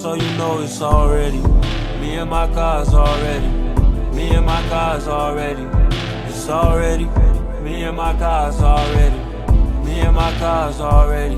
So you know it's already me and my cars already. Me and my cars already. It's already me and my cars already. Me and my cars already.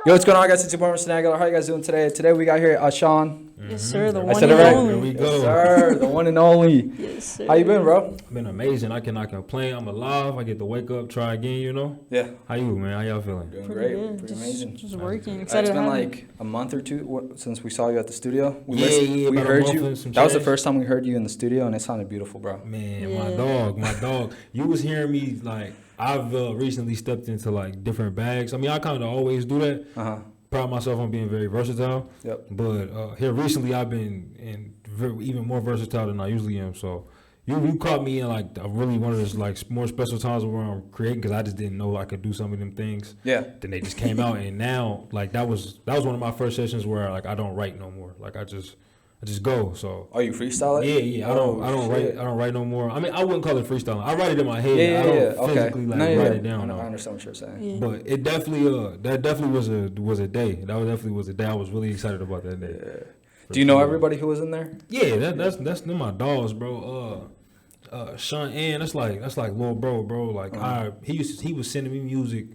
Yo, what's going on, guys? It's your boy, Mr. Aguilar. How you guys doing today? Today we got here Sean. Yes, sir. The I one said and it right. only. Here we go. Yes, sir. The one and only. Yes, sir. How you been, bro? Been amazing. I cannot complain. I'm alive. I get to wake up, try again, you know? Yeah. How you, man? How y'all feeling? Doing Pretty great. good. Pretty Just, amazing. Just working. It's Excited to been have like a month or two since we saw you at the studio. We Yeah, we about a heard month you. and some That was the change. first time we heard you in the studio, and it sounded beautiful, bro. Man, Yeah. my dog. You was hearing me, like, I've recently stepped into, like, different bags. I mean, I kind of always do that. Uh-huh. Proud myself on being very versatile. Yep. But here recently, I've been even more versatile than I usually am. So you caught me in like really one of those like more special times where I'm creating because I just didn't know I could do some of them things. Yeah. Then they just came out, and now like that was one of my first sessions where like I don't write no more. Like I just go. So Oh, you freestyle it? yeah. I don't write no more. I mean, I wouldn't call it freestyling. I write it in my head. Yeah. I don't Okay. physically like No, yeah, write yeah. it down. I no. understand what you're saying. Yeah. But it definitely that definitely was a day. Definitely was a day. I was really excited about that day. Yeah. Do you know everybody who was in there? Yeah, that's them my dogs, bro. Sean Ann, that's like little bro. Like he was sending me music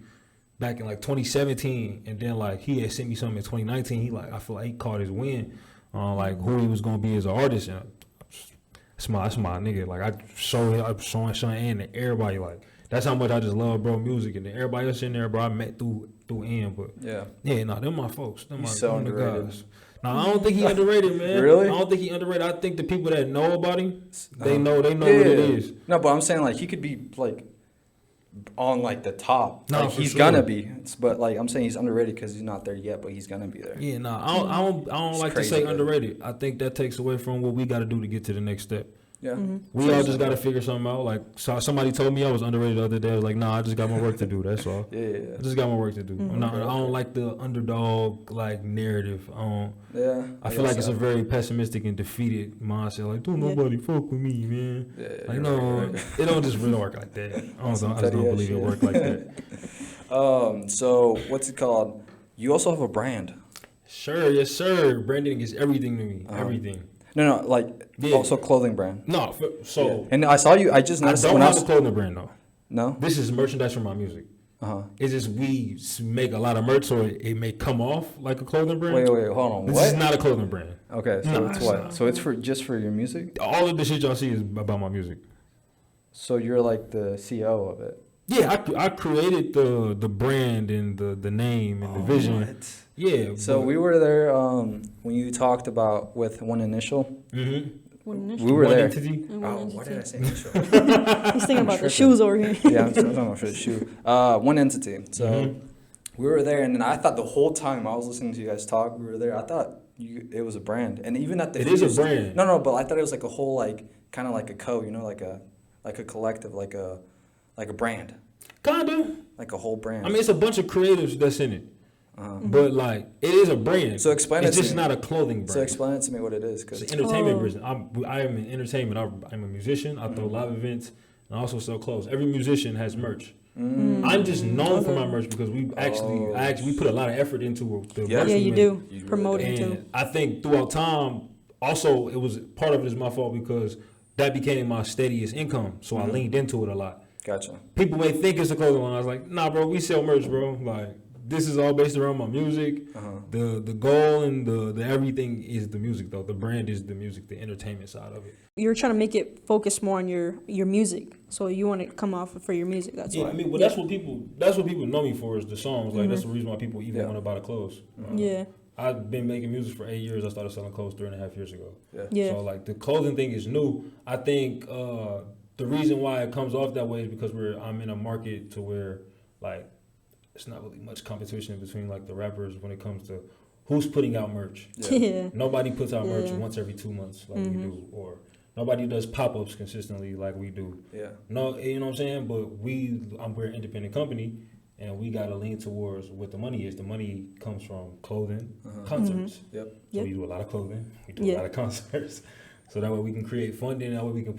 back in like 2017, and then like he had sent me something in 2019. I feel like he caught his win on like who he was gonna be as an artist. And that's my nigga. Like I'm showing Sean Ann to everybody. Like that's how much I just love bro music, and then everybody else in there, bro. I met through Ann, but Yeah. them my folks. Them He's my so them the underrated. guys. No, I don't think he underrated, man. Really? I don't think he underrated. I think the people that know about him, they know what it Yeah. is. No, but I'm saying like he could be like on like the top. No, like, for he's sure. gonna be. But like I'm saying he's underrated because he's not there yet, but he's gonna be there. Yeah, I don't like to crazy say good. underrated. I think that takes away from what we got to do to get to the next step. Yeah. We all just got to figure something out. Like somebody told me I was underrated the other day. I was like, nah, I just got my work to do. That's all. Yeah. I just got my work to do. I don't like the underdog like narrative. Yeah. I feel like it's a very pessimistic and defeated mindset. Like, don't nobody fuck with me, man. Yeah, Like, you're no, right. it don't just really work like that. I just don't petty ass believe it shit. work like that. So what's it called? You also have a brand. Sure, yes, sir. Branding is everything to me. Everything. No, like Yeah. also clothing brand. No, so And I saw you. I just I noticed don't when I have a was. clothing brand though. No. This is merchandise for my music. It's just we make a lot of merch, so it may come off like a clothing brand. Wait, hold on. This What? is not a clothing brand. Okay, so No, it's it's what? not. So it's for just for your music. All of the shit y'all see is about my music. So you're like the CEO of it. Yeah, I created the brand and the name and the vision. What? Yeah. So we were there when you talked about with one initial. One We were One there. entity. and Oh, one what did I say entity. initial? He's thinking about the tripping. shoes over here. Yeah, I'm talking about for the shoe. One entity. So we were there, and then I thought the whole time I was listening to you guys talk, we were there. I thought it was a brand, and even at the It is a features- brand. No, but I thought it was like a whole like kind of like a co, like a collective, like a brand, Kinda. like a whole brand. I mean, it's a bunch of creatives that's in it. But like, it is a brand. So explain it's it to just me. not a clothing brand. So explain it to me what it is, because It's an entertainment business. I am in entertainment. I'm a musician. I throw live events, and I also sell clothes. Every musician has merch. I'm just known for my merch because we we put a lot of effort into the Yeah. merch. Yeah, we you make. do. You really Promote do. it too. And I think throughout time, also it was part of it is my fault because that became my steadiest income. So I leaned into it a lot. Gotcha. People may think it's a clothing line. I was like, nah, bro, we sell merch, bro. Like this is all based around my music. The goal and the everything is the music though. The brand is the music, the entertainment side of it. You're trying to make it focus more on your music, so you want to come off for your music. That's Yeah, why. I mean, well, that's what people know me for is the songs. Like that's the reason why people even want to buy the clothes. Yeah. I've been making music for 8 years. I started selling clothes 3.5 years ago. Yeah. So like the clothing thing is new. I think the reason why it comes off that way is because I'm in a market to where like it's not really much competition between like the rappers when it comes to who's putting out merch. Yeah. Nobody puts out merch Yeah. once every 2 months like we do, or nobody does pop-ups consistently like we do. Yeah. No, you know what I'm saying? But we're an independent company. and we got to lean towards what the money is. The money comes from clothing, Uh-huh. concerts. Yep. So Yep. we do a lot of clothing. We do Yeah. a lot of concerts. So that way we can create funding. That way we can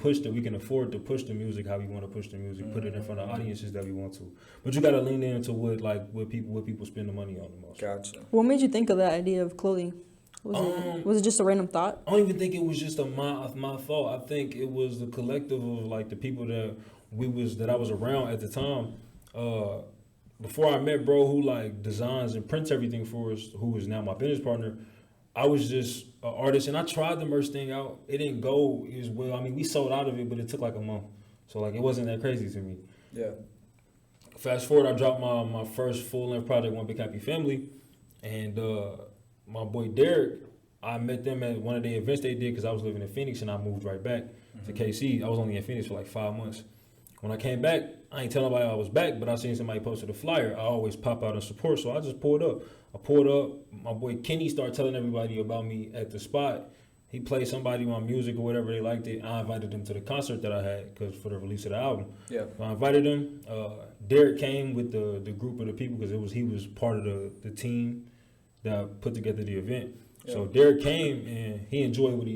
afford to push the music how we want to push the music, put it in front of audiences that we want to. But you got to lean into what people spend the money on the most. Gotcha. What made you think of that idea of clothing? Was it just a random thought? I don't even think it was just my fault. I think it was the collective of like the people that I was around at the time. Before I met bro who like designs and prints everything for us, who is now my business partner, I was just an artist and I tried the merch thing out. It didn't go as well. I mean, we sold out of it, but it took like a month. So like it wasn't that crazy to me. Yeah. Fast forward, I dropped my first full-length project, One Big Happy Family, and my boy Derek, I met them at one of the events they did because I was living in Phoenix and I moved right back to KC. I was only in Phoenix for like 5 months. When I came back, I ain't telling nobody I was back, but I seen somebody posted a flyer. I always pop out and support, so I just pulled up. My boy Kenny started telling everybody about me at the spot. He played somebody my music or whatever, they liked it. I invited them to the concert that I had because for the release of the album. Yeah. So I invited them. Derek came with the group of the people because he was part of the team that put together the event. Yeah. So Derek came and he enjoyed what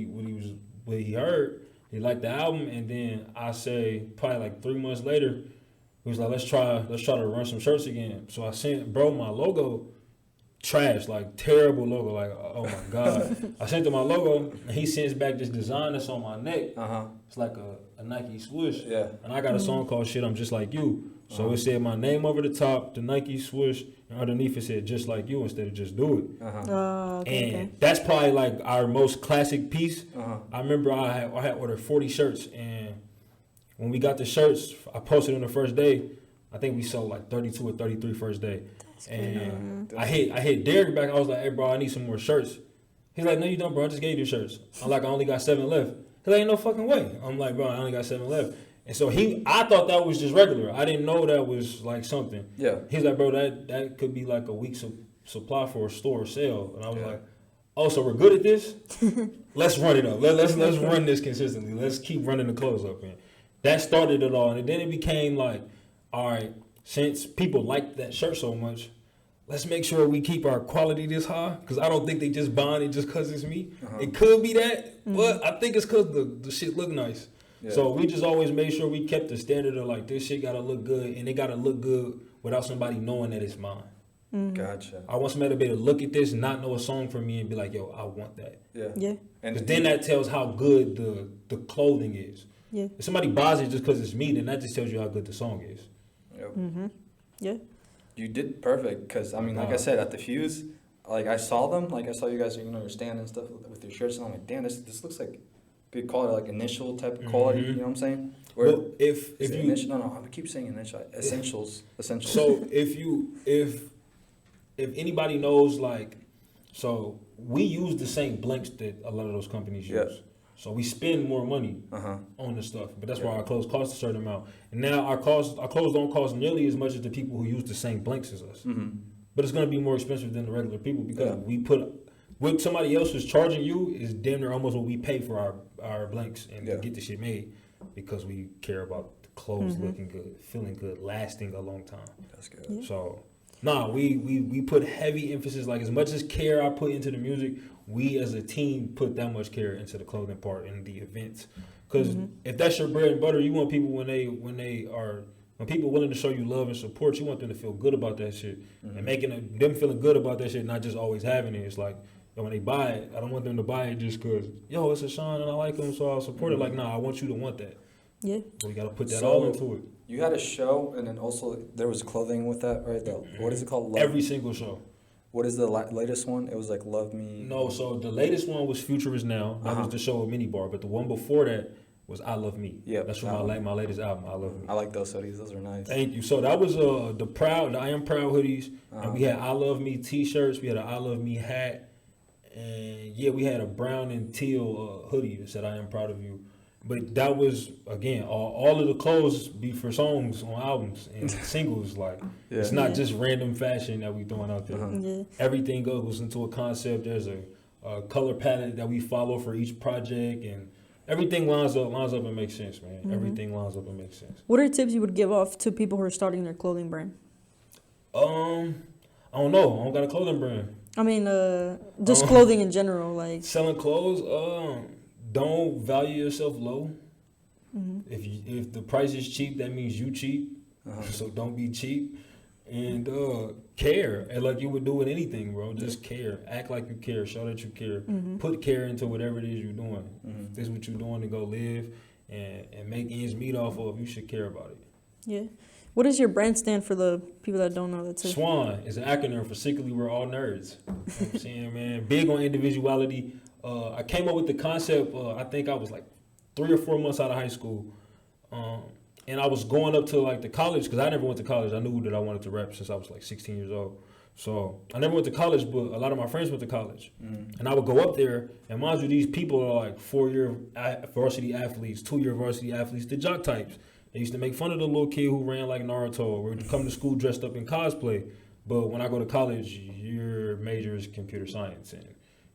he heard. He liked the album, and then I say probably like 3 months later, he was like, let's try to run some shirts again. So I sent bro my logo, trash, like terrible logo, like oh my god. I sent him my logo, and he sends back this design that's on my neck. It's like a Nike swoosh. Yeah. And I got a song called Shit I'm Just Like You. So it said my name over the top, the Nike swoosh, and underneath it said Just Like You instead of Just Do It. And that's probably like our most classic piece. I remember I had ordered 40 shirts, and when we got the shirts, I posted on the first day. I think we sold like 32 or 33 first day. And I hit Derek back. I was like, hey bro, I need some more shirts. He's like, no you don't bro, I just gave you the shirts. I'm like, I only got 7 left. He's like, ain't no fucking way. I'm like, bro, I only got 7 left. And so I thought that was just regular. I didn't know that was like something. Yeah. He's like, bro, that could be like a week's supply for a store sale. And I was like, oh, so we're good at this? Let's run it up. Let's run this consistently. Let's keep running the clothes up, man. That started it all. And then it became like, all right, since people like that shirt so much, let's make sure we keep our quality this high. Because I don't think they just buying it just because it's me. It could be that, but I think it's because the shit look nice. Yeah. So we just always made sure we kept the standard of like, this shit got to look good. And it got to look good without somebody knowing that it's mine. Gotcha. I want somebody to be able to look at this, not know a song from me, and be like, yo, I want that. Yeah. Because then that tells how good the clothing is. Yeah. If somebody buys it just because it's me, then that just tells you how good the song is. Yep. Yeah. You did perfect because, I mean, like I said, at the Fuse, like I saw them, like I saw you guys, your stand and stuff with your shirts, and I'm like, damn, this looks like good quality, like initial type of quality, you know what I'm saying? Or well, if you... initial, no, I keep saying initial, essentials. So if anybody knows, like, so we use the same blanks that a lot of those companies use. So we spend more money on the stuff, but that's why our clothes cost a certain amount. And now our clothes don't cost nearly as much as the people who use the same blanks as us. But it's going to be more expensive than the regular people because we put what somebody else is charging you is damn near almost what we pay for our blanks and to get the shit made because we care about the clothes looking good, feeling good, lasting a long time. That's good. Yeah. So, we put heavy emphasis, like as much as care I put into the music, we as a team put that much care into the clothing part and the events. Because if that's your bread and butter, you want people when people willing to show you love and support, you want them to feel good about that shit and making them feeling good about that shit, not just always having it. It's like when they buy it, I don't want them to buy it just because it's a Sean and I like him, so I'll support it. Like, nah, I want you to want that. Yeah, so we got to put that all into it. You had a show, and then also there was clothing with that, right? What is it called? Every single show. What is the latest one? It was like Love Me. No, so the latest one was Future Is Now. That was the show with Minibar. But the one before that was I Love Me. Yeah, that's from my latest album, I Love Me. I like those hoodies. Those are nice. Thank you. So that was the I Am Proud hoodies. And we had I Love Me t-shirts. We had an I Love Me hat. And we had a brown and teal hoodie that said I Am Proud of You. But that was, again, all of the clothes be for songs on albums and singles. Like, it's not just random fashion that we throwing out there. Everything goes into a concept. There's a color palette that we follow for each project, and everything lines up and makes sense, man. Everything lines up and makes sense. What are tips you would give off to people who are starting their clothing brand? I don't know. I don't got a clothing brand. I mean, just clothing in general, like Selling clothes. Don't value yourself low. Mm-hmm. If the price is cheap, that means you cheap. So don't be cheap. And care, and like you would do with anything, bro. Just care. Act like you care. Show that you care. Mm-hmm. Put care into whatever it is you're doing. If this is what you're doing to go live and make ends meet off of, you should care about it. Yeah. What does your brand stand for the people that don't know? That's it. SWAN is an acronym for Secretly We're All Nerds. You know what I'm saying, man? Big on individuality. I came up with the concept, I think I was like 3 or 4 months out of high school. And I was going up to like the college, because I never went to college. I knew that I wanted to rap since I was like 16 years old. So I never went to college, but a lot of my friends went to college. And I would go up there, and mind you, these people are like 4-year varsity athletes, 2-year varsity athletes, the jock types. They used to make fun of the little kid who ran like Naruto or would come to school dressed up in cosplay. But when I go to college, your major is computer science and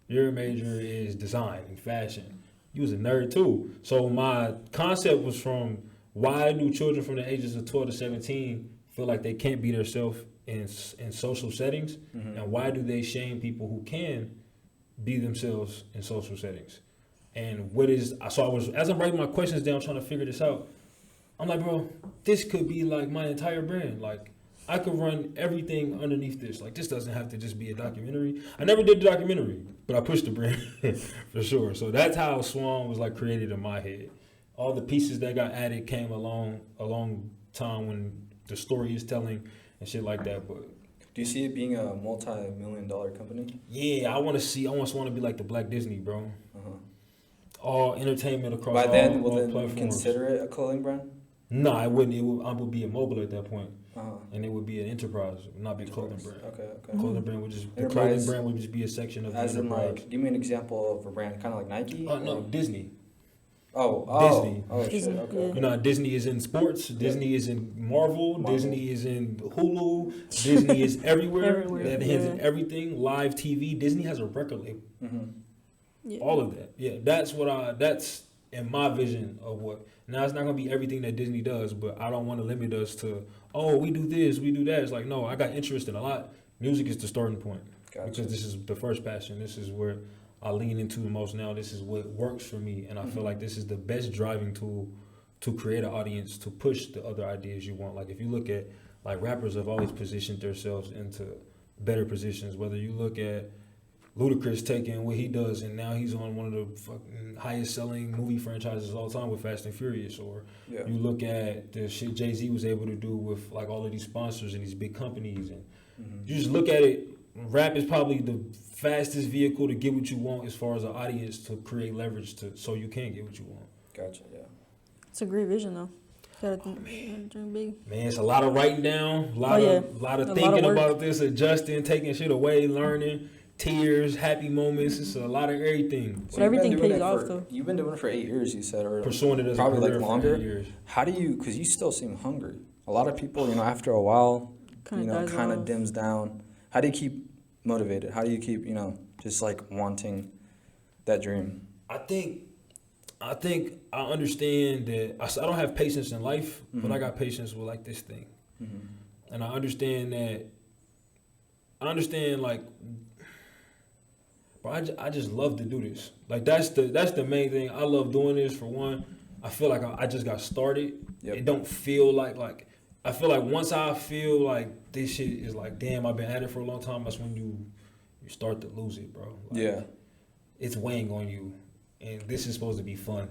your major is design and fashion. You was a nerd too. So my concept was from, why do children from the ages of 12 to 17 feel like they can't be themselves in social settings? And why do they shame people who can be themselves in social settings? And as I'm writing my questions down, trying to figure this out, I'm like, bro, this could be like my entire brand. Like, I could run everything underneath this. Like, this doesn't have to just be a documentary. I never did the documentary, but I pushed the brand for sure. So that's how SWAN was like created in my head. All the pieces that got added came along a long time when the story is telling and shit like that. But do you see it being a multi-million-dollar company? yeah, I want SWAN to be like the Black Disney, bro. All entertainment across By all, then, will all then platforms. consider it a clothing brand? No, I wouldn't. I would be a mobile at that point. And it would be an enterprise, it would not be a clothing brand. Okay. Clothing brand would just Enterprise, the clothing brand would just be a section of the as in, enterprise. like, give me an example of a brand, kind of like Nike? Oh no, Disney. Disney. Oh, shit. Disney, Okay. yeah. You know, Disney is in sports. Disney is in Marvel. Disney is in Hulu. Disney is everywhere. Everywhere, They have hands in yeah. everything. Live TV. Disney has a record label. Yeah. All of that. Yeah, that's in my vision of what. Now, it's not going to be everything that Disney does, but I don't want to limit us to, oh, we do this, we do that. It's like, no, I got interest in a lot. Music is the starting point. Gotcha. Because this is the first passion. This is where I lean into the most now. This is what works for me. And I feel like this is the best driving tool to create an audience, to push the other ideas you want. Like, if you look at, like, rappers have always positioned themselves into better positions. Whether you look at Ludacris taking what he does, and now he's on one of the fucking highest selling movie franchises of all time with Fast and Furious. Or you look at the shit Jay-Z was able to do with like all of these sponsors and these big companies. And you just look at it, rap is probably the fastest vehicle to get what you want as far as an audience, to create leverage so you can get what you want. Gotcha, yeah. It's a great vision, though. Gotta dream big. Man, it's a lot of writing down, a lot of thinking about this, adjusting, taking shit away, learning. Tears, happy moments. It's a lot of everything. So everything pays off, though. You've been doing it for 8 years, you said, or Pursuing it as probably a career like longer. for 8 years. How do you? Because you still seem hungry. A lot of people, after a while, kind of dims down. How do you keep motivated? How do you keep, just like wanting that dream? I think I understand that I don't have patience in life, but I got patience with like this thing, and I understand like. But I just love to do this. Like that's the main thing. I love doing this. For one, I feel like I just got started. Yep. It don't feel like I feel like once I feel like this shit is like, damn, I've been at it for a long time. That's when you start to lose it, bro. Like, it's weighing on you, and this is supposed to be fun.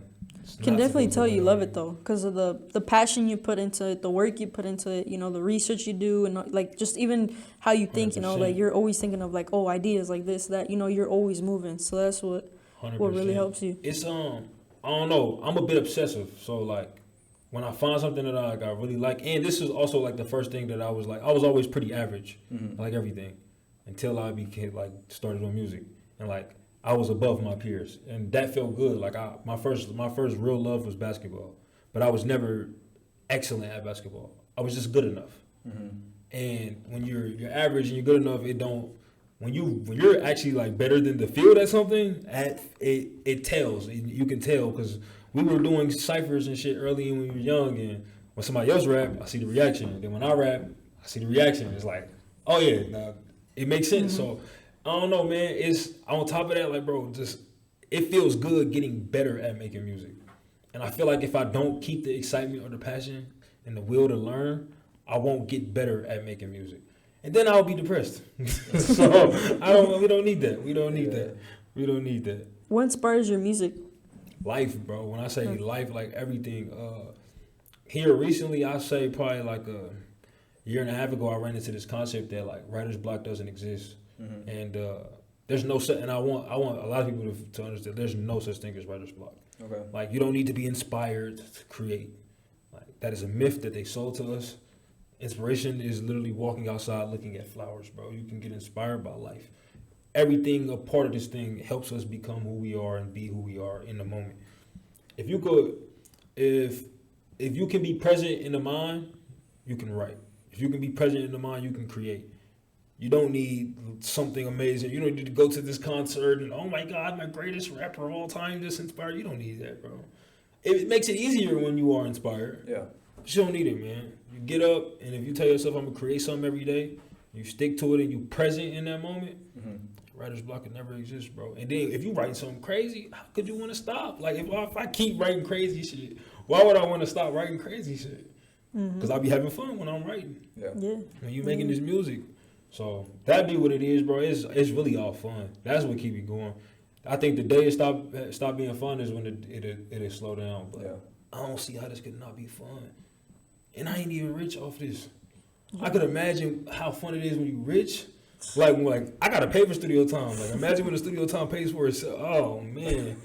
Can definitely tell you love it though, because of the passion you put into it, the work you put into it, the research you do, and like just even how you think, 100%. like you're always thinking of like, oh, ideas like this, that, you're always moving. So that's what 100%. really helps you. It's I don't know, I'm a bit obsessive, so like when I find something that I really like, and this is also like the first thing that I was always pretty average, like everything, until I became like started on music, and like I was above my peers, and that felt good. Like my first real love was basketball, but I was never excellent at basketball. I was just good enough. And when you're average and you're good enough, it don't. When you're actually like better than the field at something, it tells. You can tell, because we were doing ciphers and shit early when we were young, and when somebody else rap, I see the reaction. Then when I rap, I see the reaction. It's like, oh yeah, nah, it makes sense. So I don't know, man. It's on top of that, like, bro, just it feels good getting better at making music. And I feel like if I don't keep the excitement or the passion and the will to learn, I won't get better at making music. And then I'll be depressed. So we don't need that. We don't need that. We don't need that. What inspires your music? Life, bro. When I say life, like everything. Here recently, I say probably like a year and a half ago, I ran into this concept that like writer's block doesn't exist. And there's no such, and I want a lot of people to understand there's no such thing as writer's block. Okay. Like you don't need to be inspired to create. Like that is a myth that they sold to us. Inspiration is literally walking outside looking at flowers, bro. You can get inspired by life. Everything a part of this thing helps us become who we are and be who we are in the moment. If you can be present in the mind, you can write. If you can be present in the mind, you can create. You don't need something amazing. You don't need to go to this concert and, oh my God, my greatest rapper of all time just inspired. You don't need that, bro. It makes it easier when you are inspired. Yeah. But you don't need it, man. You get up, and if you tell yourself, I'm going to create something every day, you stick to it and you present in that moment, writer's block could never exist, bro. And then if you write something crazy, how could you want to stop? Like, if I keep writing crazy shit, why would I want to stop writing crazy shit? Because I'll be having fun when I'm writing. Yeah. When you making this music. So that'd be what it is, bro. It's really all fun. That's what keep it going. I think the day it stop being fun is when it'll slow down. But I don't see how this could not be fun. And I ain't even rich off this. I could imagine how fun it is when you rich. Like I gotta pay for studio time. Like imagine when the studio time pays for itself. Oh man.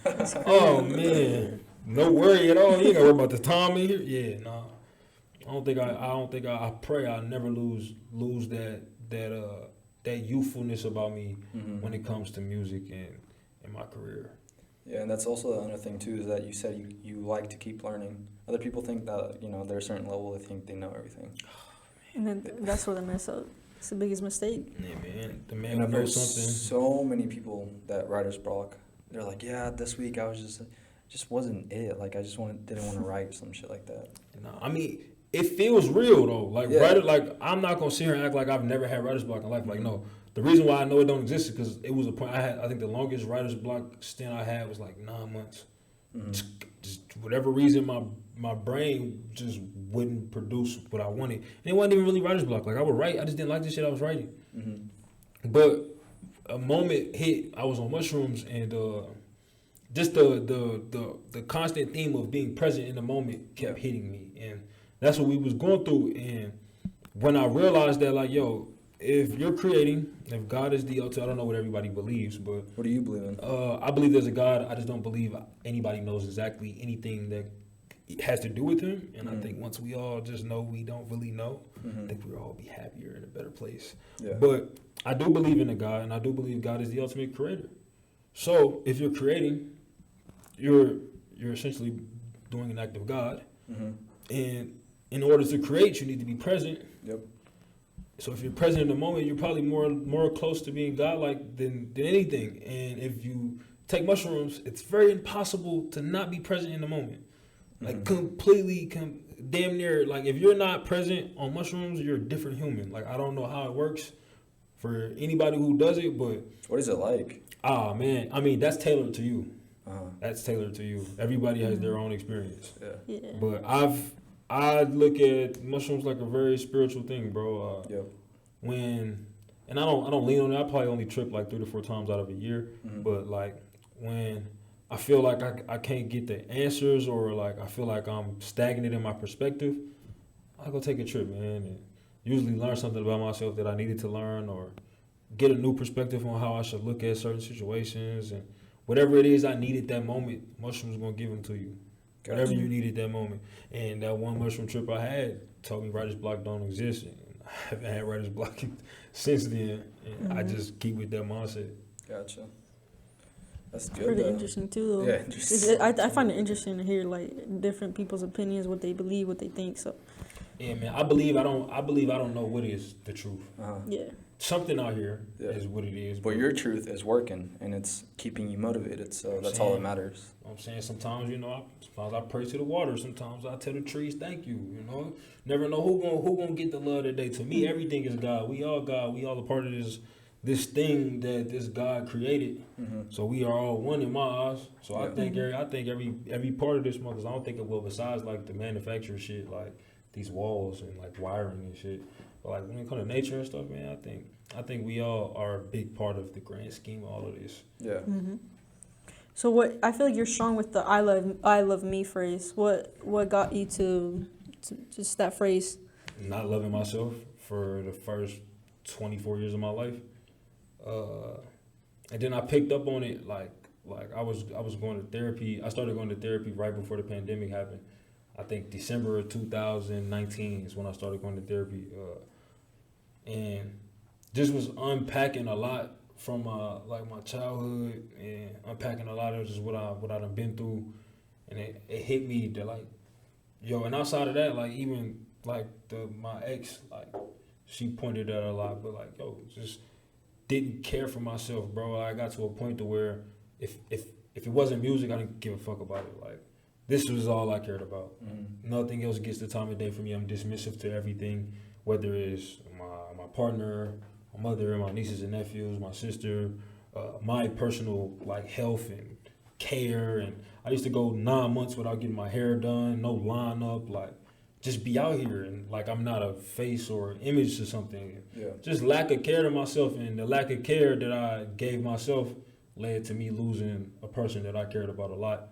Oh man. No worry at all. You ain't gotta worry about the time in here. Yeah, nah. I don't think I pray I'll never lose that youthfulness about me when it comes to music and my career. Yeah, and that's also another thing too, is that you said you like to keep learning. Other people think that, they're a certain level, they think they know everything. And then that's where they mess up. It's the biggest mistake. Yeah, man. The man And who knows there's something. so many people that writer's block. They're like, yeah, this week I was just wasn't it. Like I just didn't want to write some shit like that. No, I mean, it feels real though. Like Yeah. writer, like I'm not gonna sit here and act like I've never had writer's block in life. Like no, the reason why I know it don't exist is because it was a point I think the longest writer's block stint I had was like 9 months. Just whatever reason, my brain just wouldn't produce what I wanted. And it wasn't even really writer's block. Like I would write, I just didn't like the shit I was writing. But a moment hit. I was on mushrooms and just the constant theme of being present in the moment kept hitting me, and that's what we was going through. And when I realized that, like, yo, if you're creating, if God is the ultimate, I don't know what everybody believes, but What do you believe in? I believe there's a God. I just don't believe anybody knows exactly anything that has to do with him. And I think once we all just know we don't really know, I think we'll all be happier in a better place. Yeah. But I do believe in a God, and I do believe God is the ultimate creator. So if you're creating, you're essentially doing an act of God. And in order to create, you need to be present. Yep. So if you're present in the moment, you're probably more close to being godlike than anything. And if you take mushrooms, it's very impossible to not be present in the moment. Like completely, damn near. Like if you're not present on mushrooms, you're a different human. Like I don't know how it works for anybody who does it, but What is it like? ah man, I mean that's tailored to you. That's tailored to you. Everybody has their own experience. Yeah. Yeah. But I look at mushrooms like a very spiritual thing, bro. Yep. And I don't lean on it. I probably only trip like 3 to 4 times out of a year. But like when I feel like I can't get the answers, or like I feel like I'm stagnant in my perspective, I go take a trip, man, and usually learn something about myself that I needed to learn, or get a new perspective on how I should look at certain situations, and whatever it is I need at that moment, mushrooms gonna give them to you. Gotcha. Whatever you need at that moment. And that one mushroom trip I had told me writer's block don't exist. And I haven't had writer's block since then. And I just keep with that mindset. Gotcha. That's good. Pretty though. interesting too, though. Yeah, interesting. I find it interesting to hear like different people's opinions, what they believe, what they think. So Yeah, man. I believe I don't know what is the truth. yeah, something out here Yeah. is what it is. But your truth is working, and it's keeping you motivated. So that's all that matters. I'm saying sometimes, sometimes I pray to the water. Sometimes I tell the trees, thank you. Never know who gonna get the love today. To me, everything is God. We all God. We all a part of this thing that this God created. So we are all one in my eyes. So I think every part of this because I don't think it will. Besides like the manufacturer shit, like these walls and like wiring and shit. But like when it comes to nature and stuff, man, I think we all are a big part of the grand scheme of all of this. Yeah. So what I feel like you're strong with the I love me phrase. What got you to just that phrase? Not loving myself for the first 24 years of my life, and then I picked up on it like I was going to therapy. I started going to therapy right before the pandemic happened. I think December of 2019 is when I started going to therapy, and just was unpacking a lot from my childhood and unpacking a lot of just what I done been through, and it hit me that like, yo, and outside of that, like even like my ex, like she pointed at a lot, but like, yo, just didn't care for myself, bro. I got to a point to where if it wasn't music, I didn't give a fuck about it. Like this was all I cared about. Nothing else gets the time of day for me. I'm dismissive to everything, whether it's my partner, my mother, my nieces and nephews, my sister, my personal like health and care. And I used to go 9 months without getting my hair done, no line up, like just be out here and like I'm not a face or image to something. Yeah. Just lack of care to myself, and the lack of care that I gave myself led to me losing a person that I cared about a lot.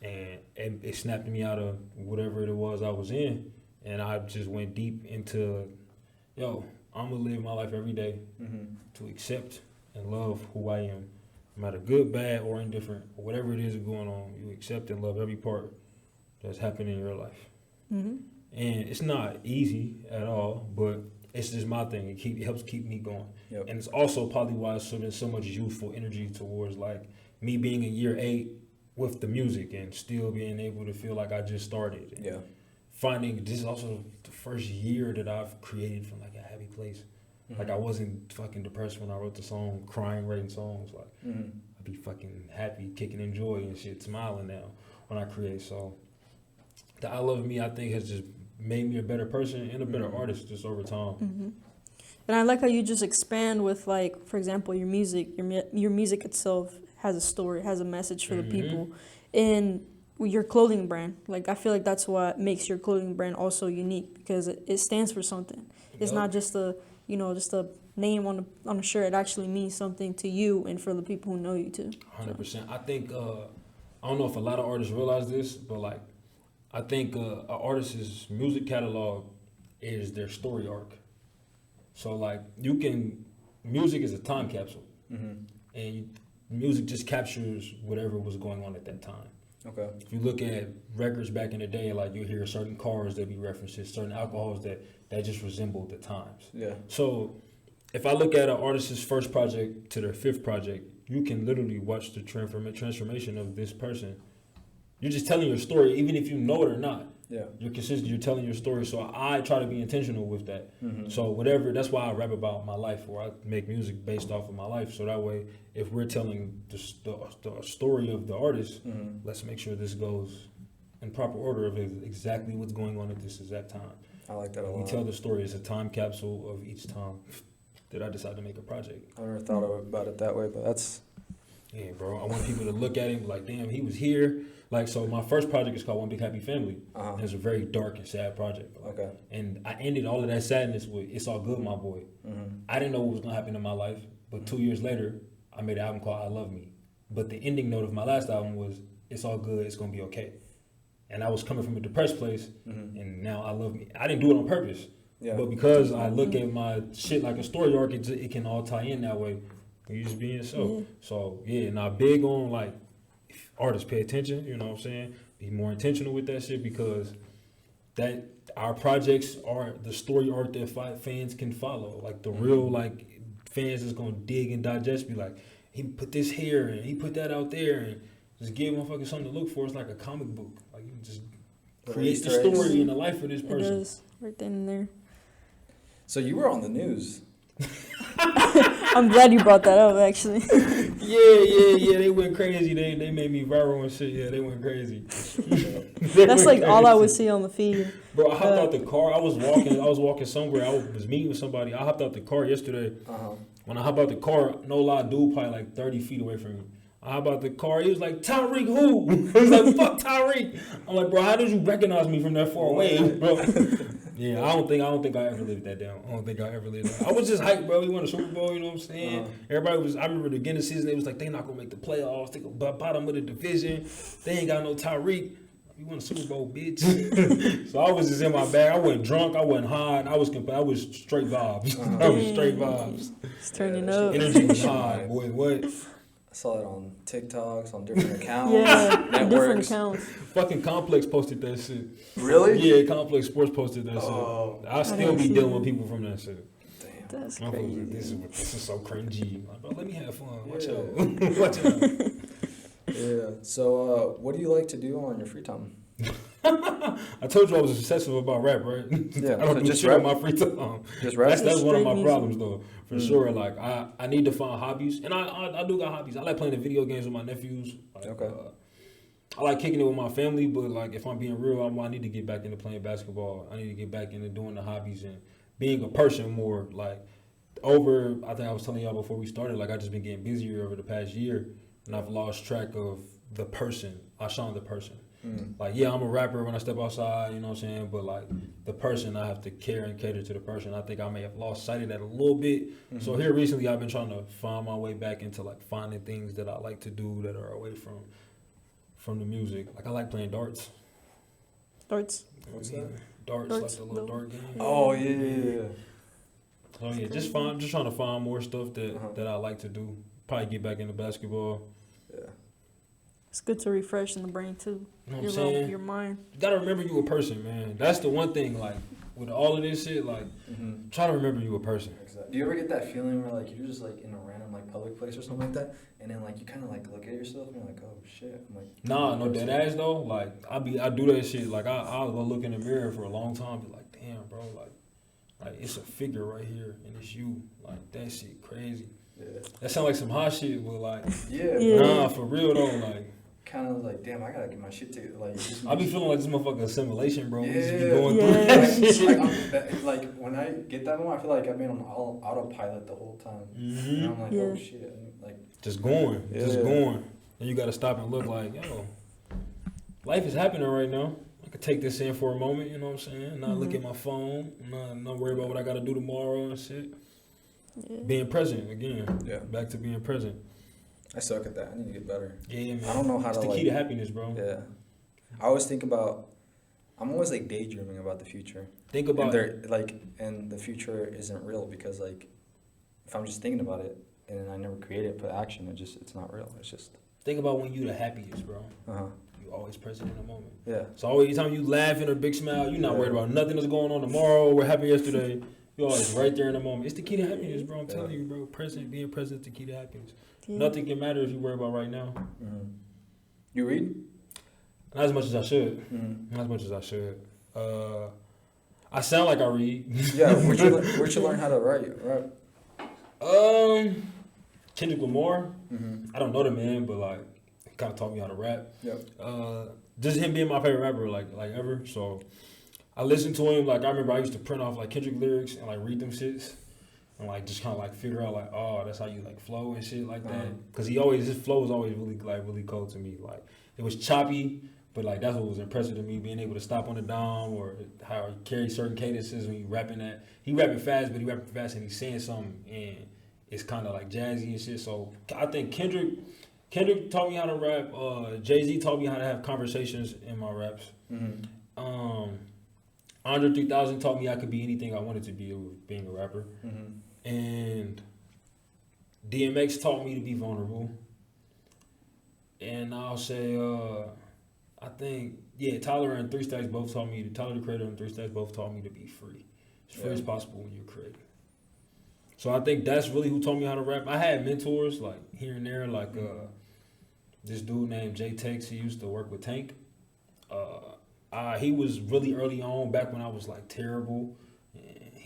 And it snapped me out of whatever it was I was in, and I just went deep into, yo, I'm gonna live my life every day to accept and love who I am, no matter good, bad, or indifferent, or whatever it is going on. You accept and love every part that's happening in your life. And it's not easy at all, but it's just my thing. It helps keep me going. Yep. And it's also probably why there's so much youthful energy towards like me being in year 8 with the music and still being able to feel like I just started. Yeah. Finding this is also the first year that I've created from like a happy place. Like I wasn't fucking depressed when I wrote the song, crying, writing songs. Like I'd be fucking happy, kicking in joy and shit, smiling now when I create. So the I Love Me, I think, has just made me a better person and a better artist just over time. And I like how you just expand with like, for example, your music. Your music itself has a story, has a message for the people. And your clothing brand, like I feel like that's what makes your clothing brand also unique because it stands for something. It's not just a name on a shirt. It actually means something to you and for the people who know you too. 100%. I think I don't know if a lot of artists realize this, but like I think an artist's music catalog is their story arc. So like music is a time capsule, and music just captures whatever was going on at that time. Okay. If you look at records back in the day, like you hear certain cars that be references, certain alcohols that just resemble the times. Yeah. So if I look at an artist's first project to their 5th project, you can literally watch the transformation of this person. You're just telling your story, even if you know it or not. Yeah. You're consistent. You're telling your story. So I try to be intentional with that. So whatever. That's why I rap about my life, or I make music based off of my life. So that way, if we're telling the story of the artist, let's make sure this goes in proper order of exactly what's going on at this exact time. I like that a lot. We tell the story. It's a time capsule of each time that I decide to make a project. I never thought about it that way, but that's... Yeah, bro. I want people to look at him like, damn, he was here. Like, so my first project is called One Big Happy Family. And it's a very dark and sad project. Bro. Okay. And I ended all of that sadness with It's All Good, My Boy. I didn't know what was going to happen in my life, but 2 years later, I made an album called I Love Me. But the ending note of my last album was It's All Good, It's Going to Be Okay. And I was coming from a depressed place, and now I love me. I didn't do it on purpose. Yeah. But because I look at my shit like a story arc, it can all tie in that way. You just being yourself. So, yeah, now big on, like, if artists pay attention, you know what I'm saying? Be more intentional with that shit because that our projects are the story arc that fans can follow. Like, the real, like, fans is going to dig and digest, be like, he put this here and he put that out there and just give motherfuckers something to look for. It's like a comic book. Like, you can just create the story and the life of this person. It is, right then and there. So you were on the news. I'm glad you brought that up, actually. Yeah. They went crazy. They made me viral and shit. Yeah, they went crazy. That's like all I would see on the feed. Bro, I hopped out the car. I was walking somewhere. I was meeting with somebody. I hopped out the car yesterday. When I hop out the car, no lie, dude probably like 30 feet away from me. I hop out the car. He was like, Tyreek, who? He was like, fuck Tyreek. I'm like, bro, how did you recognize me from that far away, bro? Yeah, I don't think I ever lived that down. I don't think I ever lived that. I was just hyped, bro. We won a Super Bowl, you know what I'm saying? Everybody was, I remember the beginning of the season, they was like, they not going to make the playoffs. They go bottom of the division. They ain't got no Tyreek. We won a Super Bowl, bitch. So I was just in my bag. I wasn't drunk. I wasn't high. I was straight vibes. I was straight vibes. It's turning up. Energy was high, boy. What? I saw it on TikToks, on different accounts, Yeah, different networks. accounts. Fucking Complex posted that shit. Really? Yeah, Complex Sports posted that Oh. shit. I still be dealing with people from that shit. Damn. That's My folks crazy. like, this is so cringy. Like, bro, let me have fun. Watch Yeah. out. Watch out. Yeah. So, what do you like to do on your free time? I told you I was obsessive about rap, right? Yeah, I don't so do just shit rap? on my free time. Just rap? That's one of my Straight problems though, for Mm. sure. Like I need to find hobbies, and I do got hobbies. I like playing the video games with my nephews. Like, Okay. I like kicking it with my family, but like if I'm being real, I need to get back into playing basketball. I need to get back into doing the hobbies and being a person more. Like I think I was telling y'all before we started, like I just been getting busier over the past year, and I've lost track of the person. Ashawn the person. Like, yeah, I'm a rapper when I step outside, you know what I'm saying? But, like, the person, I have to care and cater to the person. I think I may have lost sight of that a little bit. So here recently, I've been trying to find my way back into, like, finding things that I like to do that are away from the music. Like, I like playing darts. Darts. What's that? Darts, Darts, like the little dart game. Oh, yeah. So, yeah, just trying to find more stuff that I like to do. Probably get back into basketball. Yeah. It's good to refresh in the brain too. You know what I'm saying? Your mind. You gotta remember you a person, man. That's the one thing, like, with all of this shit, like, try to remember you a person. Exactly. Do you ever get that feeling where like you're just like in a random like public place or something like that, and then like you kind of like look at yourself and you're like, oh shit, I'm like. Nah, no dead ass though. Like I do that shit. Like I'll go look in the mirror for a long time. Be like, damn, bro. Like it's a figure right here, and it's you. Like that shit crazy. Yeah. That sound like some hot shit, but like, Yeah. Yeah. nah, for real though. Like Kind of like, damn, I gotta get my shit together. Like, just I be feeling like this motherfucker assimilation, bro. We just be Yeah. going Yeah. through that shit. like when I get that moment, I feel like I've been on autopilot the whole time. And I'm like, oh Yeah. shit, like. Just going, Yeah. just going. And you gotta stop and look like, yo, life is happening right now. I could take this in for a moment, you know what I'm saying? Not look at my phone, not worry about what I gotta do tomorrow and shit. Yeah. Being present again. Yeah. Back to being present. I suck at that. I need to get better. Yeah, man. I don't know how it's to the key like. to happiness, bro. Yeah. I always think about. I'm always like daydreaming about the future. Think And about and the future isn't real because like, if I'm just thinking about it and then I never create it, put action, it's not real. It's just. think about when you the happiest, bro. Uh-huh. You always present in the moment. Yeah. So always anytime you laughing or big smile, you're not Yeah. worried about nothing that's going on tomorrow. What happened yesterday. You're always right there in the moment. It's the key to happiness, bro. I'm telling you, bro. Being present is the key to happiness. Yeah. Nothing can matter if you worry about right now. Mm-hmm. You read? Not as much as I should. Mm-hmm. Not as much as I should. I sound like I read. Yeah. Where'd you learn how to write? Kendrick Lamar. Mm-hmm. I don't know the man, but like he kind of taught me how to rap. Yep. Just him being my favorite rapper, like ever. So I listened to him. Like I remember, I used to print off like Kendrick lyrics and like read them shits, and like just kind of like figure out like, oh, that's how you like flow and shit like that. Cause his flow was always really cold to me. Like it was choppy, but like that's what was impressive to me, being able to stop on the dime or how he carries certain cadences when he rapping that. He rapping fast, but he rapping fast and he's saying something and it's kind of like jazzy and shit. So I think Kendrick taught me how to rap. Jay-Z taught me how to have conversations in my raps. Mm-hmm. Andre 3000 taught me I could be anything I wanted to be with being a rapper. Mm-hmm. And DMX taught me to be vulnerable. And I'll say, I think, Tyler and 3 Stacks both taught me, Tyler the Creator and 3 Stacks both taught me to be free. As free as possible when you're creating. So I think that's really who taught me how to rap. I had mentors like here and there, like this dude named Jay Tex. He used to work with Tank. He was really early on, back when I was like terrible.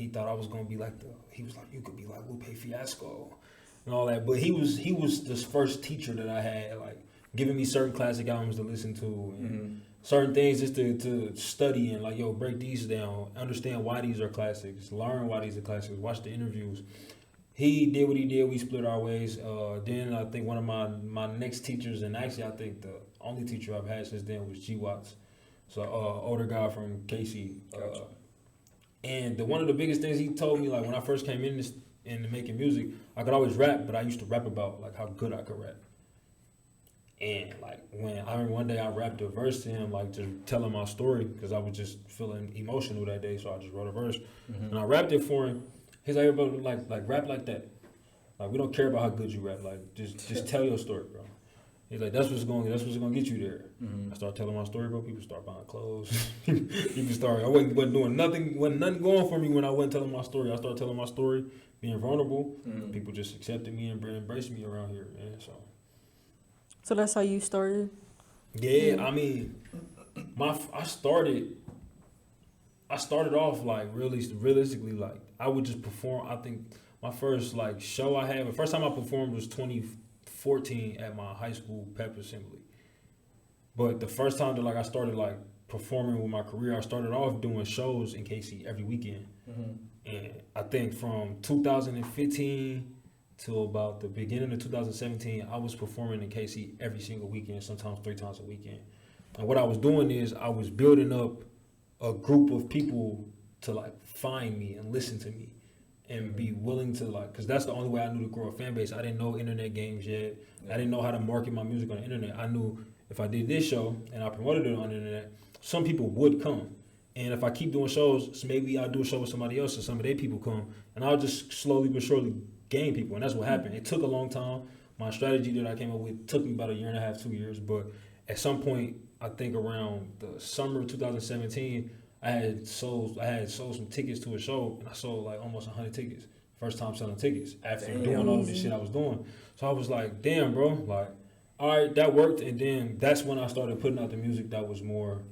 he thought I was gonna be like he was like, you could be like Lupe Fiasco and all that. But he was the first teacher that I had, like, giving me certain classic albums to listen to and certain things just to study and, like, yo, break these down, understand why these are classics, learn why these are classics, watch the interviews. He did what he did. We split our ways. Then I think one of my next teachers, and actually I think the only teacher I've had since then was G Watts. So older guy from KC. Gotcha. And one of the biggest things he told me, like, when I first came into making music, I could always rap, but I used to rap about, like, how good I could rap. And, like, when I remember one day I rapped a verse to him, like, just telling my story, because I was just feeling emotional that day, so I just wrote a verse. And I rapped it for him. He's like, everybody, like rap like that. Like, we don't care about how good you rap. Like, just tell your story, bro. He's like, that's what's gonna get you there. I started telling my story, bro. People start buying clothes. People start. I wasn't doing nothing. Wasn't nothing going for me when I wasn't telling my story. I started telling my story, being vulnerable. People just accepted me and embraced me around here, man. So that's how you started? Yeah, I mean, I started off, like, realistically, like, I would just perform. I think my first, like, show I had, the first time I performed was 2014 at my high school pep assembly. But the first time that, like, I started, like, performing with my career, I started off doing shows in KC every weekend. And I think from 2015 till about the beginning of 2017, I was performing in KC every single weekend, sometimes 3 times a weekend. And what I was doing is I was building up a group of people to, like, find me and listen to me and be willing to, like, because that's the only way I knew to grow a fan base. I didn't know internet games yet. I didn't know how to market my music on the internet. I knew if I did this show and I promoted it on the internet, some people would come. And if I keep doing shows, so maybe I'll do a show with somebody else and some of their people come. And I'll just slowly but surely gain people. And that's what happened. It took a long time. My strategy that I came up with took me about 1.5 years, 2 years. But at some point, I think around the summer of 2017, I had sold some tickets to a show, and I sold, like, almost 100 tickets. First time selling tickets after doing all this shit I was doing. So I was like, damn, bro, like, all right, that worked. And then that's when I started putting out the music that was more.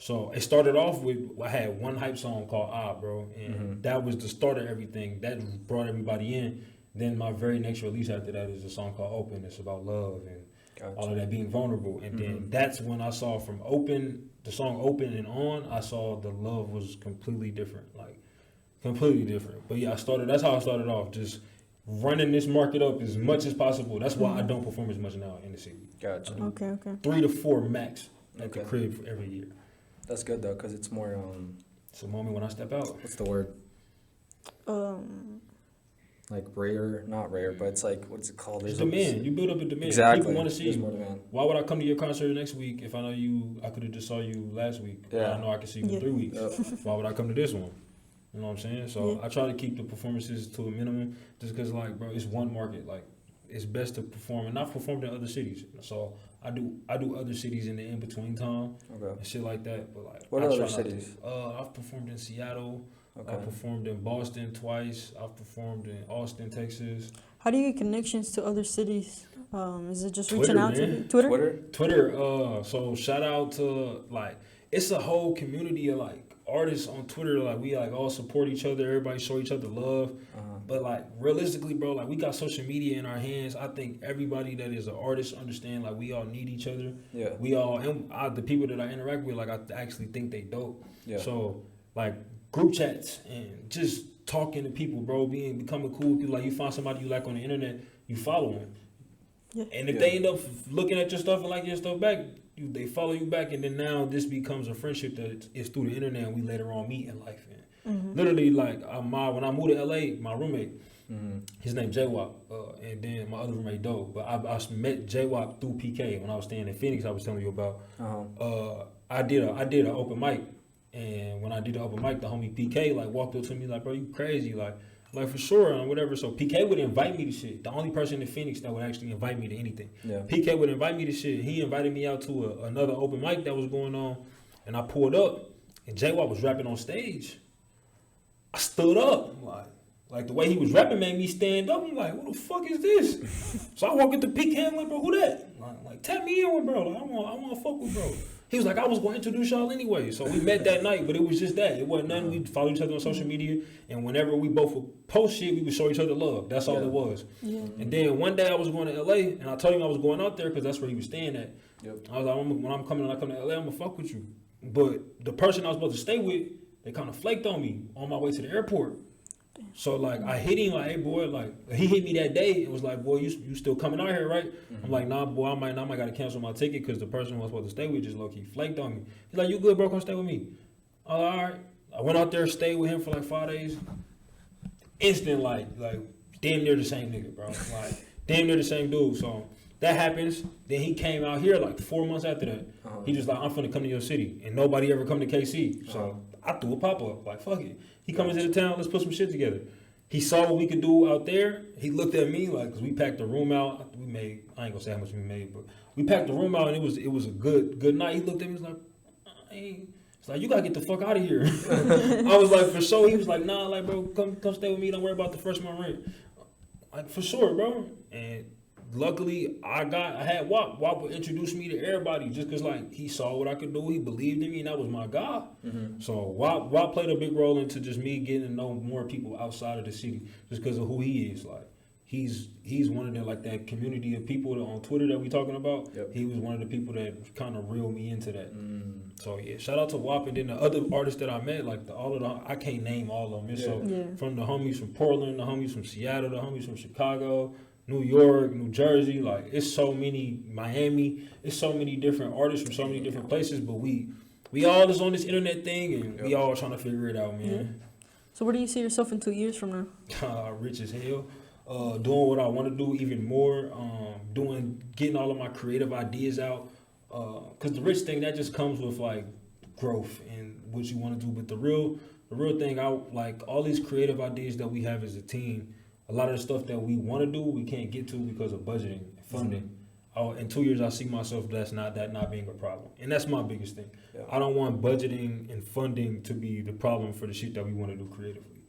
So it started off with, I had one hype song called bro, and that was the start of everything. That brought everybody in. Then my very next release after that is a song called Open. It's about love and all of that, being vulnerable. And then that's when I saw from the song Open and on, I saw the love was completely different, like, completely different. But yeah, that's how I started off, just running this market up as much as possible. That's why I don't perform as much now in the city. Gotcha. Okay. 3 to 4 max at the crib for every year. That's good, though, because it's more, It's a moment when I step out. what's the word? Like rare, not rare, but it's like, what's it called? There's demand. You build up a demand. Exactly. People want to see There's you. more demand. Why would I come to your concert next week if I know I could have just saw you last week? Yeah. I know I can see you in 3 weeks. Why would I come to this one? You know what I'm saying? So I try to keep the performances to a minimum just because, like, bro, it's one market. Like, it's best to perform, and I've performed in other cities. So I do other cities in the in-between time and shit like that. But, like, what other cities? I've performed in Seattle. Okay. I've performed in Boston twice. I've performed in Austin, Texas. How do you get connections to other cities? Is it just Twitter, reaching out man. to Twitter? Twitter. So shout out to, like, it's a whole community of, like, artists on Twitter. Like, we, like, all support each other. Everybody show each other love. But, like, realistically, bro, like, we got social media in our hands. I think everybody that is an artist understand, like, we all need each other. Yeah. We all, and the people that I interact with, like, I actually think they dope. Yeah. So, like, group chats and just talking to people, bro, becoming cool with people. Like, you find somebody you like on the internet, you follow them. Yeah. And if they end up looking at your stuff and like your stuff back, they follow you back, and then now this becomes a friendship that is through the internet, and we later on meet in life. And literally, like, when I moved to LA, my roommate, his name J-Wop, and then my other roommate Doe. But I met J-Wop through PK when I was staying in Phoenix. I was telling you about. I did an open mic, and when I did the open mic, the homie PK, like, walked up to me like, bro, you crazy, like for sure, and whatever. So PK would invite me to shit. The only person in Phoenix that would actually invite me to anything. Yeah. PK would invite me to shit. He invited me out to another open mic that was going on, and I pulled up, and J-Wop was rapping on stage. I stood up, like the way he was rapping made me stand up. I'm like, what the fuck is this? So I walk into PK, I'm like, bro, who that? Like tap me in with bro. Like, I want to fuck with bro. He was like, I was going to introduce y'all anyway. So we met that night, but it was just that. It wasn't nothing. We followed each other on social media, and whenever we both would post shit, we would show each other love. That's all it was. Yeah. And then one day I was going to LA, and I told him I was going out there because that's where he was staying at. Yep. I was like, when I come to LA, I'm gonna fuck with you. But the person I was supposed to stay with, they kind of flaked on me on my way to the airport. So like I hit him like, hey boy, like he hit me that day. It was like, boy, you still coming out here, right? I'm like, nah, boy, I might gotta cancel my ticket because the person I was supposed to stay with just low key flaked on me. He's like, you good, bro? Come stay with me. All right. I went out there, stayed with him for like 5 days. Instant like damn near the same nigga, bro. Like damn near the same dude. So that happens. Then he came out here like 4 months after that. He just like, I'm finna come to your city, and nobody ever come to KC. So I threw a pop up. Like fuck it. He comes into town, let's put some shit together. He saw what we could do out there. He looked at me like, cause we packed the room out. We made, I ain't gonna say how much we made, but we packed the room out and it was a good night. He looked at me, he was like, it's like, you gotta get the fuck out of here. I was like, for sure. He was like, nah, like bro, come stay with me. Don't worry about the first month rent. Like for sure, bro. And luckily, I had WAP. WAP would introduce me to everybody just because, like, he saw what I could do. He believed in me, and that was my guy. So WAP played a big role into just me getting to know more people outside of the city just because of who he is. Like, he's one of the, like, that community of people that on Twitter that we talking about. Yep. He was one of the people that kind of reeled me into that. So, yeah, shout out to WAP. And then the other artists that I met, like, I can't name all of them. So, from the homies from Portland, the homies from Seattle, the homies from Chicago, New York, New Jersey, like it's so many, Miami, it's so many different artists from so many different places, but we all is on this internet thing and we all trying to figure it out, man. So where do you see yourself in 2 years from now? Rich as hell, doing what I want to do even more, getting all of my creative ideas out, because the rich thing that just comes with like growth and what you want to do, but the real thing, I like all these creative ideas that we have as a team. A lot of the stuff that we want to do, we can't get to because of budgeting and funding. In 2 years, I see myself not being a problem. And that's my biggest thing. Yeah. I don't want budgeting and funding to be the problem for the shit that we want to do creatively.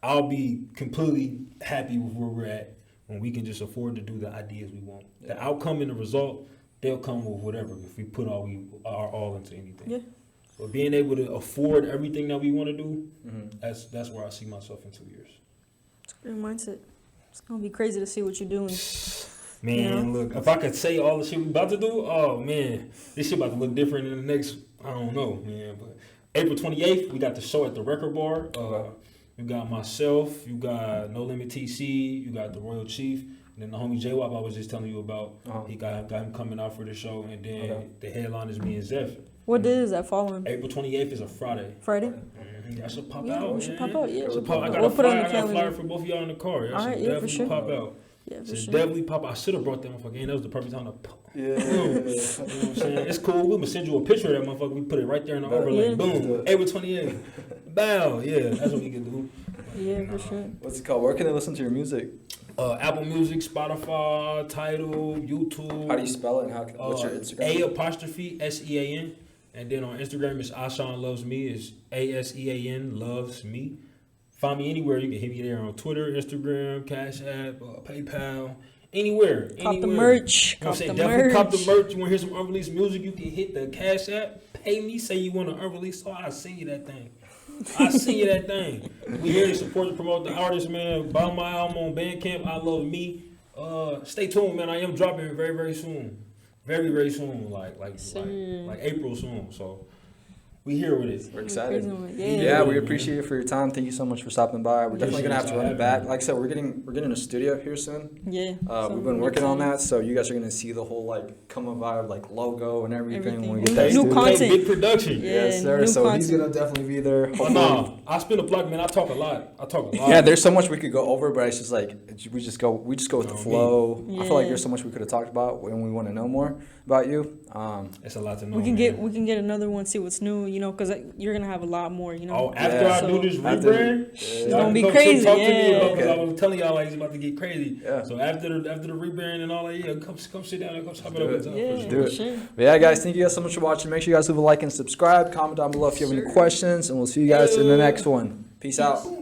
I'll be completely happy with where we're at when we can just afford to do the ideas we want. Yeah. The outcome and the result, they'll come with whatever if we put our all into anything. Yeah. But being able to afford everything that we want to do, that's where I see myself in 2 years. Great mindset. It's gonna be crazy to see what you're doing. Man, look, if I could say all the shit we about to do, oh man, this shit about to look different in the next, I don't know, man. But April 28th, we got the show at the Record Bar. You got myself, you got No Limit TC, you got the Royal Chief, and then the homie J-Wop I was just telling you about. He got him coming out for the show, and then the headline is me and Zeph. What day is that following? April 28th is a Friday. Friday? I should pop out. We should pop out, yeah. I got a flyer for both of y'all in the car. All right, yeah, for sure. Pop out. Yeah, for sure. Definitely pop out. I should have brought that motherfucker in. That was the perfect time to pop. Yeah. You know what I'm saying? It's cool. We're going to send you a picture of that motherfucker. We put it right there in the overlay. Yeah. Boom. April 28th. Bow. Yeah, that's what we can do. Yeah, for sure. What's it called? Where can they listen to your music? Apple Music, Spotify, Tidal, YouTube. How do you spell it? And what's your Instagram? A'_SEAN. And then on Instagram, it's Ashawn Loves Me. It's ASEAN Loves Me. Find me anywhere. You can hit me there on Twitter, Instagram, Cash App, PayPal, anywhere. Cop the merch. You know what I'm saying? Definitely cop the merch. You want to hear some unreleased music, you can hit the Cash App. Pay me, say you want an unreleased song. I'll send you that thing. We here to support and promote the artists, man. Buy my album on Bandcamp. I Love Me. Stay tuned, man. I am dropping very, very soon. Very, very soon, like April soon. So we here with it. We're excited. Yeah, we appreciate it for your time. Thank you so much for stopping by. We're definitely gonna have to run it back. Like I said, we're getting a studio here soon. Yeah. We've been working on that, so you guys are gonna see the whole like Come Vibe like logo and everything when we get that new studio. content. Big production. Yes, sir. So content. He's gonna definitely be there. I spin a block, man. I talk a lot. Yeah, there's so much we could go over, but it's just like we just go with the flow. Yeah. I feel like there's so much we could have talked about when we want to know more about you. It's a lot to know. We can get another one, see what's new, you know, because you're gonna have a lot more, you know. Oh, after I do this rebrand, it's gonna be crazy. Talk to me about, because I was telling y'all like it's about to get crazy. Yeah. So after the rebrand and all that, come sit down and come chop it up. Let's do it. Sure. But yeah, guys, thank you guys so much for watching. Make sure you guys leave a like and subscribe. Comment down below if you have any questions, and we'll see you guys in the next one. Peace out.